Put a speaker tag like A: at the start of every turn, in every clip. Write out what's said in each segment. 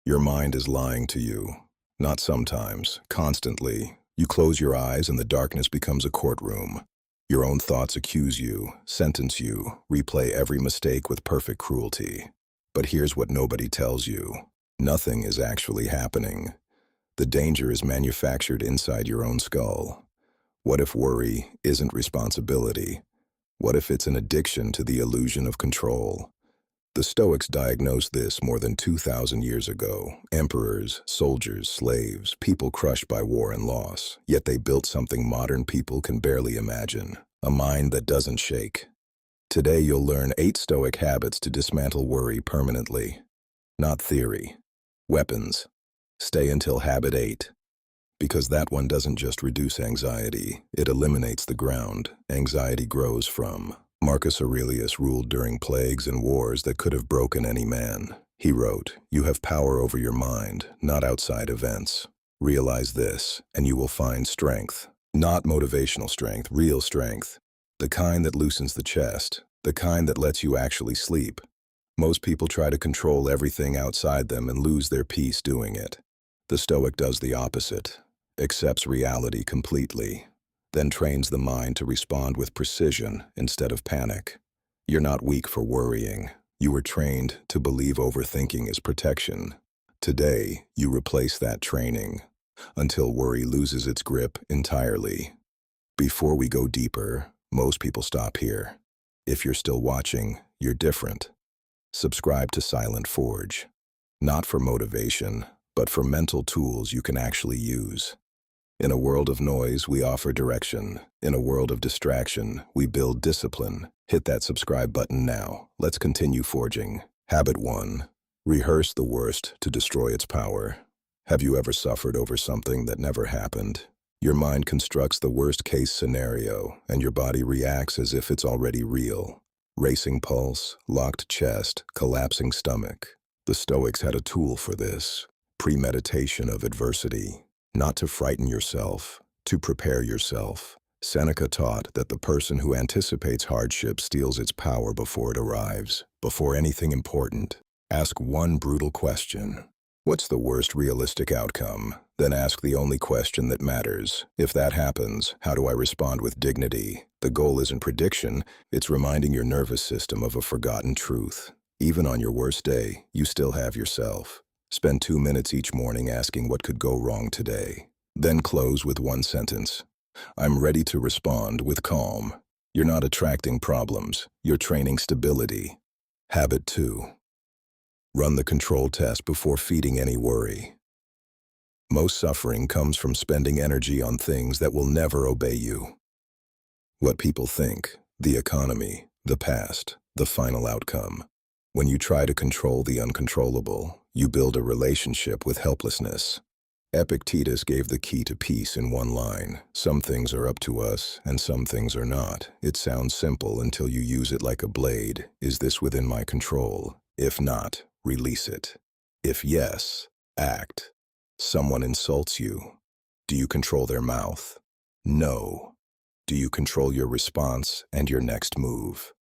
A: Your mind is lying to you. Not sometimes, constantly. You close your eyes and the darkness becomes a courtroom. Your own thoughts accuse you, sentence you, replay every mistake with perfect cruelty. But here's what nobody tells you. Nothing is actually happening. The danger is manufactured inside your own skull. What if worry isn't responsibility? What if it's an addiction to the illusion of control? The Stoics diagnosed this more than 2,000 years ago. Emperors, soldiers, slaves, people crushed by war and loss. Yet they built something modern people can barely imagine. A mind that doesn't shake. Today you'll learn 8 Stoic habits to dismantle worry permanently. Not theory. Weapons. Stay until habit 8. Because that one doesn't just reduce anxiety, it eliminates the ground anxiety grows from. Marcus Aurelius ruled during plagues and wars that could have broken any man. He wrote, "You have power over your mind, not outside events. Realize this, and you will find strength. Not motivational strength, real strength. The kind that loosens the chest, the kind that lets you actually sleep." Most people try to control everything outside them and lose their peace doing it. The Stoic does the opposite, accepts reality completely, then trains the mind to respond with precision instead of panic. You're not weak for worrying. You were trained to believe overthinking is protection. Today, you replace that training until worry loses its grip entirely. Before we go deeper, most people stop here. If you're still watching, you're different. Subscribe to Silent Forge. Not for motivation, but for mental tools you can actually use. In a world of noise, we offer direction. In a world of distraction, we build discipline. Hit that subscribe button now. Let's continue forging. Habit 1. Rehearse the worst to destroy its power. Have you ever suffered over something that never happened? Your mind constructs the worst-case scenario, and your body reacts as if it's already real. Racing pulse, locked chest, collapsing stomach. The Stoics had a tool for this. Premeditation of adversity. Not to frighten yourself, to prepare yourself. Seneca taught that the person who anticipates hardship steals its power before it arrives. Before anything important, ask one brutal question. What's the worst realistic outcome? Then ask the only question that matters. If that happens, how do I respond with dignity? The goal isn't prediction, it's reminding your nervous system of a forgotten truth. Even on your worst day, you still have yourself. Spend 2 minutes each morning asking what could go wrong today. Then close with one sentence. I'm ready to respond with calm. You're not attracting problems, you're training stability. Habit 2. Run the control test before feeding any worry. Most suffering comes from spending energy on things that will never obey you. What people think, the economy, the past, the final outcome. When you try to control the uncontrollable, you build a relationship with helplessness. Epictetus gave the key to peace in one line. Some things are up to us, and some things are not. It sounds simple until you use it like a blade. Is this within my control? If not, release it. If yes, act. Someone insults you. Do you control their mouth? No. Do you control your response and your next move?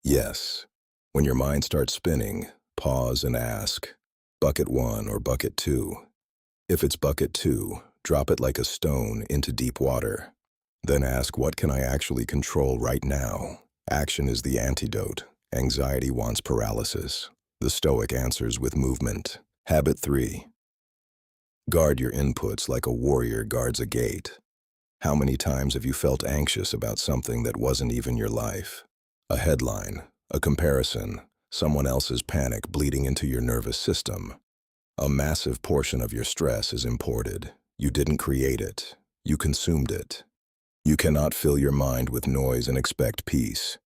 A: Yes. When your mind starts spinning, pause and ask, bucket 1 or bucket 2? If it's bucket 2, drop it like a stone into deep water. Then ask, what can I actually control right now? Action is the antidote. Anxiety wants paralysis. The Stoic answers with movement. Habit 3. Guard your inputs like a warrior guards a gate. How many times have you felt anxious about something that wasn't even your life? A headline, a comparison, someone else's panic bleeding into your nervous system. A massive portion of your stress is imported. You didn't create it. You consumed it. You cannot fill your mind with noise and expect peace.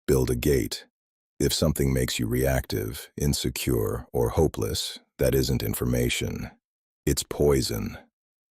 A: Build a gate. If something makes you reactive, insecure, or hopeless, that isn't information. It's poison.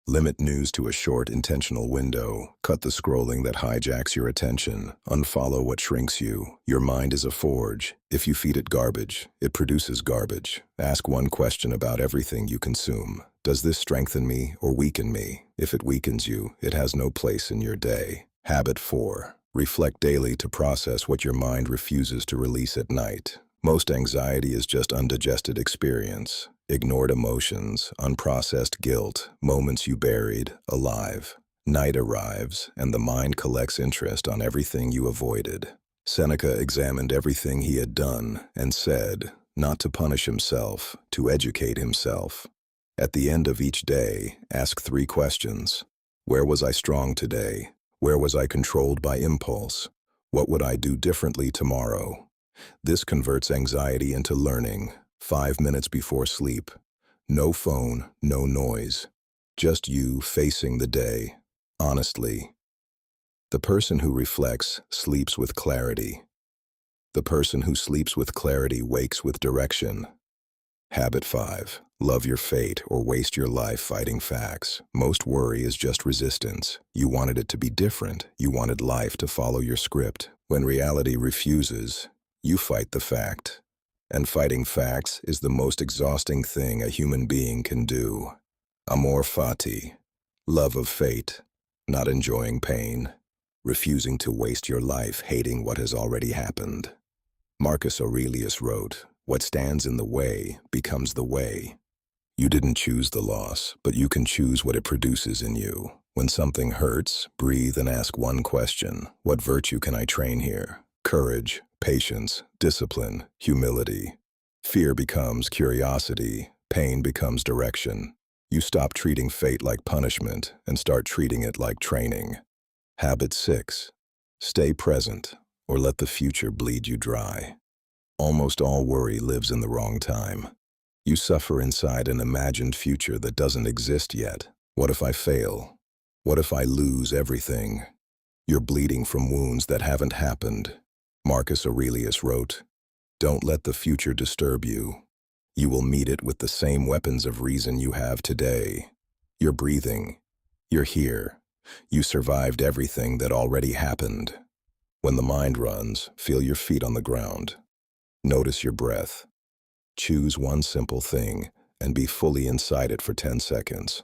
A: Limit news to a short, intentional window. Cut the scrolling that hijacks your attention. Unfollow what shrinks you. Your mind is a forge. If you feed it garbage, it produces garbage. Ask one question about everything you consume. Does this strengthen me or weaken me? If it weakens you, it has no place in your day. Habit 4. Reflect daily to process what your mind refuses to release at night. Most anxiety is just undigested experience. Ignored emotions, unprocessed guilt, moments you buried, alive. Night arrives, and the mind collects interest on everything you avoided. Seneca examined everything he had done and said, not to punish himself, to educate himself. At the end of each day, ask 3 questions. Where was I strong today? Where was I controlled by impulse? What would I do differently tomorrow? This converts anxiety into learning. 5 minutes before sleep. No phone, no noise. Just you facing the day. Honestly. The person who reflects sleeps with clarity. The person who sleeps with clarity wakes with direction. Habit 5. Love your fate or waste your life fighting facts. Most worry is just resistance. You wanted it to be different. You wanted life to follow your script. When reality refuses, you fight the fact. And fighting facts is the most exhausting thing a human being can do. Amor fati. Love of fate. Not enjoying pain. Refusing to waste your life hating what has already happened. Marcus Aurelius wrote, "What stands in the way becomes the way." You didn't choose the loss, but you can choose what it produces in you. When something hurts, breathe and ask one question. What virtue can I train here? Courage, patience, discipline, humility. Fear becomes curiosity. Pain becomes direction. You stop treating fate like punishment and start treating it like training. Habit 6. Stay present, or let the future bleed you dry. Almost all worry lives in the wrong time. You suffer inside an imagined future that doesn't exist yet. What if I fail? What if I lose everything? You're bleeding from wounds that haven't happened. Marcus Aurelius wrote, "Don't let the future disturb you. You will meet it with the same weapons of reason you have today. You're breathing. You're here. You survived everything that already happened." When the mind runs, feel your feet on the ground. Notice your breath. Choose one simple thing and be fully inside it for 10 seconds.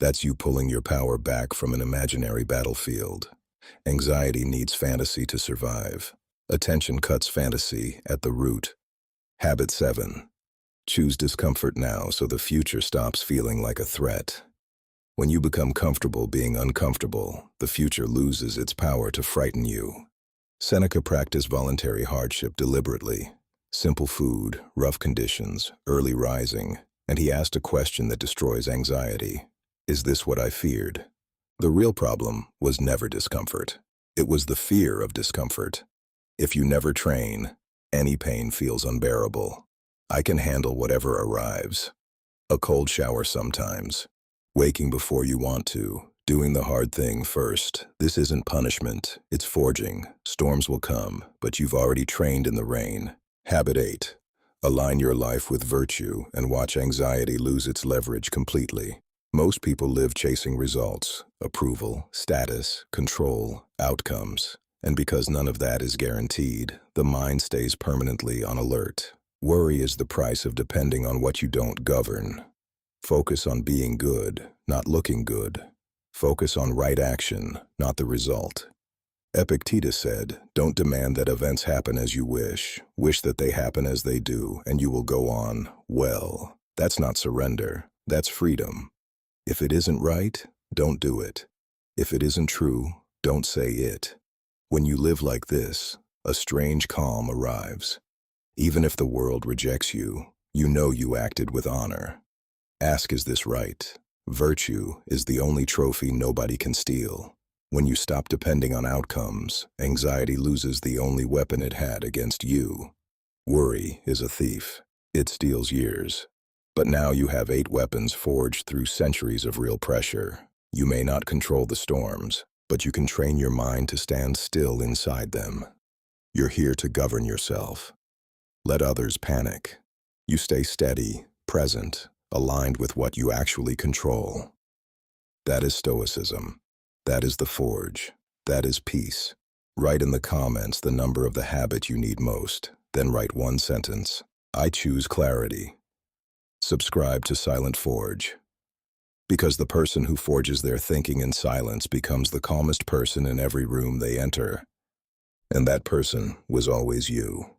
A: That's you pulling your power back from an imaginary battlefield. Anxiety needs fantasy to survive. Attention cuts fantasy at the root. Habit 7. Choose discomfort now so the future stops feeling like a threat. When you become comfortable being uncomfortable, the future loses its power to frighten you. Seneca practiced voluntary hardship deliberately. Simple food, rough conditions, early rising, and he asked a question that destroys anxiety. Is this what I feared? The real problem was never discomfort. It was the fear of discomfort. If you never train, any pain feels unbearable. I can handle whatever arrives. A cold shower sometimes. Waking before you want to. Doing the hard thing first. This isn't punishment, it's forging. Storms will come, but you've already trained in the rain. Habit 8. Align your life with virtue and watch anxiety lose its leverage completely. Most people live chasing results, approval, status, control, outcomes. And because none of that is guaranteed, the mind stays permanently on alert. Worry is the price of depending on what you don't govern. Focus on being good, not looking good. Focus on right action, not the result. Epictetus said, "Don't demand that events happen as you wish. Wish that they happen as they do, and you will go on well." That's not surrender. That's freedom. If it isn't right, don't do it. If it isn't true, don't say it. When you live like this, a strange calm arrives. Even if the world rejects you, you know you acted with honor. Ask, is this right? Virtue is the only trophy nobody can steal. When you stop depending on outcomes, anxiety loses the only weapon it had against you. Worry is a thief. It steals years. But now you have 8 weapons forged through centuries of real pressure. You may not control the storms, but you can train your mind to stand still inside them. You're here to govern yourself. Let others panic. You stay steady, present, aligned with what you actually control. That is Stoicism. That is the forge. That is peace. Write in the comments the number of the habit you need most, then write one sentence. I choose clarity. Subscribe to Silent Forge. Because the person who forges their thinking in silence becomes the calmest person in every room they enter. And that person was always you.